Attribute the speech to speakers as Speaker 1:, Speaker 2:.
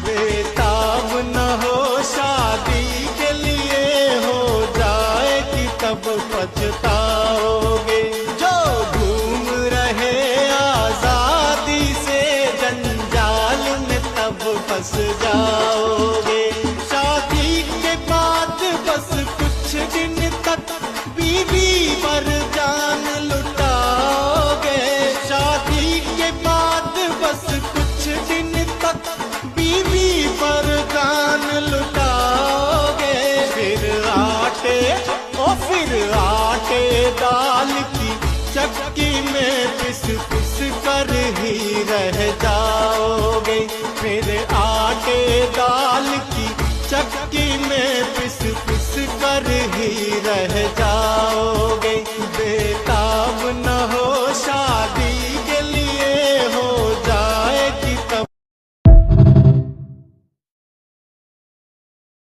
Speaker 1: बेताब न हो शादी के लिए, हो जाएगी तब पछताओगे। जो घूम रहे आजादी से जंजाल में तब फंस जाओगे। शादी के बाद बस कुछ दिन तक बीवी पर जान लुटाओगे। शादी के बाद बस कुछ दिन तक बीवी पर जान लुटाओगे। फिर आटे दाल की चक्की में पिस पिस कर ही रह जाओगे। फिर आटे दाल की चक्की में पिस पिस कर ही रह जाओगे।